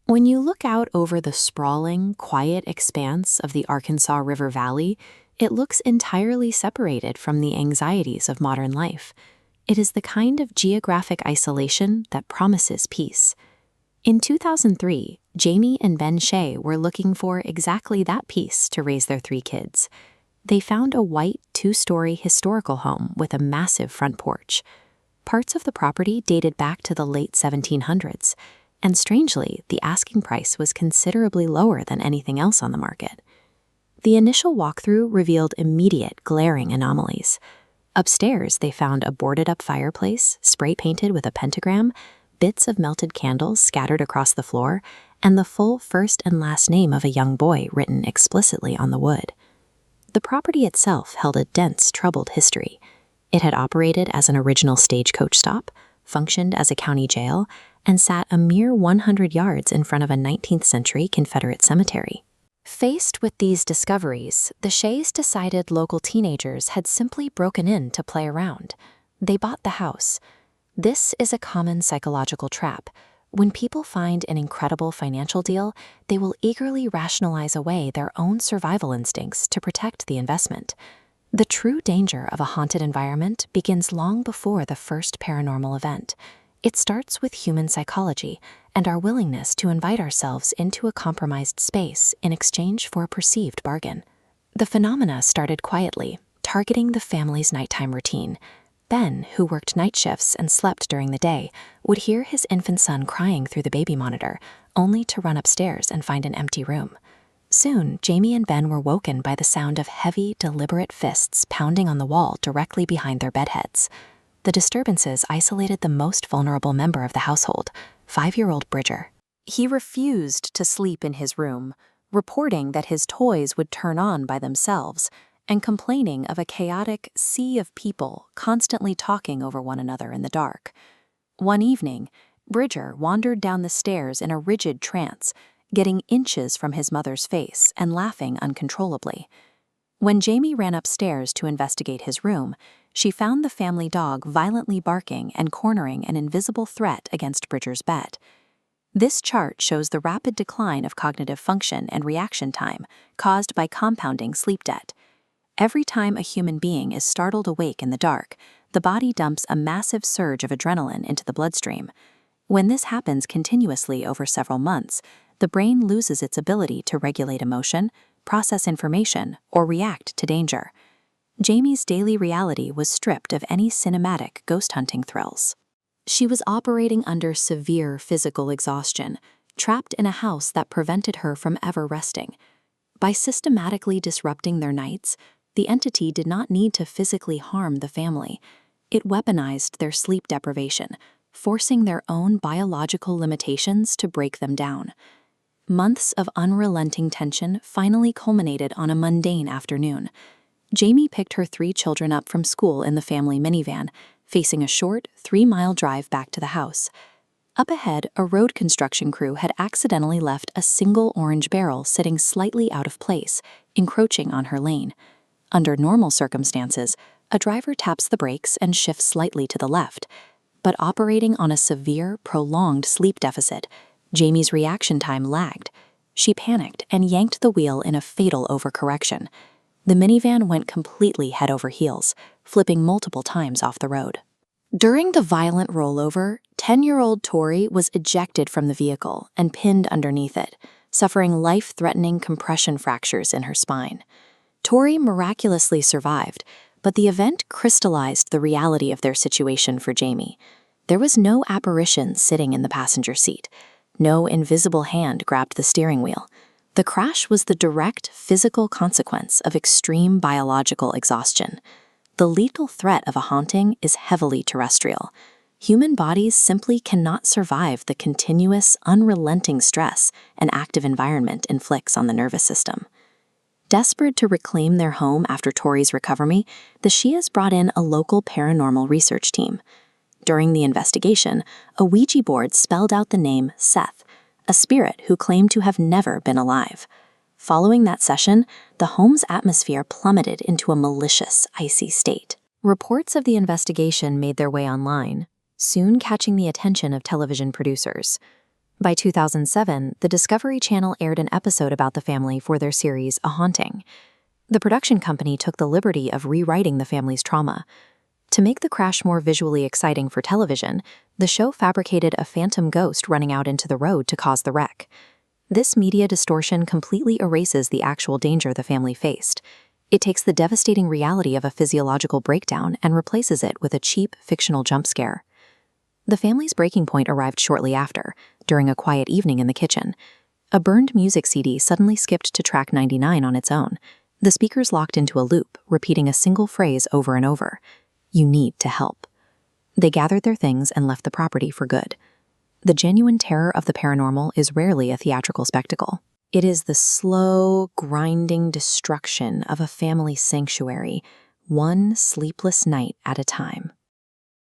When you look out over the sprawling, quiet expanse of the Arkansas River Valley, it looks entirely separated from the anxieties of modern life. It is the kind of geographic isolation that promises peace. In 2003, Jamie and Ben Shea were looking for exactly that peace to raise their 3 kids. They found a white, 2-story historical home with a massive front porch. Parts of the property dated back to the late 1700s, and strangely, the asking price was considerably lower than anything else on the market. The initial walkthrough revealed immediate, glaring anomalies. Upstairs, they found a boarded-up fireplace, spray-painted with a pentagram, bits of melted candles scattered across the floor, and the full first and last name of a young boy written explicitly on the wood. The property itself held a dense, troubled history. It had operated as an original stagecoach stop, functioned as a county jail, and sat a mere 100 yards in front of a 19th-century Confederate cemetery. Faced with these discoveries, the Sheas decided local teenagers had simply broken in to play around. They bought the house. This is a common psychological trap. When people find an incredible financial deal, they will eagerly rationalize away their own survival instincts to protect the investment. The true danger of a haunted environment begins long before the first paranormal event. It starts with human psychology and our willingness to invite ourselves into a compromised space in exchange for a perceived bargain. The phenomena started quietly, targeting the family's nighttime routine. Ben, who worked night shifts and slept during the day, would hear his infant son crying through the baby monitor, only to run upstairs and find an empty room. Soon, Jamie and Ben were woken by the sound of heavy, deliberate fists pounding on the wall directly behind their bedheads. The disturbances isolated the most vulnerable member of the household, 5-year-old Bridger. He refused to sleep in his room, reporting that his toys would turn on by themselves, and complaining of a chaotic sea of people constantly talking over one another in the dark. One evening, Bridger wandered down the stairs in a rigid trance, getting inches from his mother's face and laughing uncontrollably. When Jamie ran upstairs to investigate his room, she found the family dog violently barking and cornering an invisible threat against Bridger's bed. This chart shows the rapid decline of cognitive function and reaction time caused by compounding sleep debt. Every time a human being is startled awake in the dark, the body dumps a massive surge of adrenaline into the bloodstream. When this happens continuously over several months, the brain loses its ability to regulate emotion, process information, or react to danger. Jamie's daily reality was stripped of any cinematic ghost hunting thrills. She was operating under severe physical exhaustion, trapped in a house that prevented her from ever resting. By systematically disrupting their nights, the entity did not need to physically harm the family. It weaponized their sleep deprivation, forcing their own biological limitations to break them down. Months of unrelenting tension finally culminated on a mundane afternoon. Jamie picked her 3 children up from school in the family minivan, facing a short 3-mile drive back to the house. Up ahead, a road construction crew had accidentally left a single orange barrel sitting slightly out of place, encroaching on her lane. Under normal circumstances, a driver taps the brakes and shifts slightly to the left. But operating on a severe, prolonged sleep deficit, Jamie's reaction time lagged. She panicked and yanked the wheel in a fatal overcorrection. The minivan went completely head over heels, flipping multiple times off the road. During the violent rollover, 10-year-old Tori was ejected from the vehicle and pinned underneath it, suffering life-threatening compression fractures in her spine. Tori miraculously survived, but the event crystallized the reality of their situation for Jamie. There was no apparition sitting in the passenger seat. No invisible hand grabbed the steering wheel. The crash was the direct physical consequence of extreme biological exhaustion. The lethal threat of a haunting is heavily terrestrial. Human bodies simply cannot survive the continuous, unrelenting stress an active environment inflicts on the nervous system. Desperate to reclaim their home after Tori's recovery, the Sheas brought in a local paranormal research team. During the investigation, a Ouija board spelled out the name Seth, a spirit who claimed to have never been alive. Following that session, the home's atmosphere plummeted into a malicious, icy state. Reports of the investigation made their way online, soon catching the attention of television producers. By 2007, the Discovery Channel aired an episode about the family for their series A Haunting. The production company took the liberty of rewriting the family's trauma. To make the crash more visually exciting for television, the show fabricated a phantom ghost running out into the road to cause the wreck. This media distortion completely erases the actual danger the family faced. It takes the devastating reality of a physiological breakdown and replaces it with a cheap, fictional jump scare. The family's breaking point arrived shortly after, during a quiet evening in the kitchen. A burned music CD suddenly skipped to track 99 on its own. The speakers locked into a loop, repeating a single phrase over and over. "You need to help." They gathered their things and left the property for good. The genuine terror of the paranormal is rarely a theatrical spectacle. It is the slow, grinding destruction of a family sanctuary, one sleepless night at a time.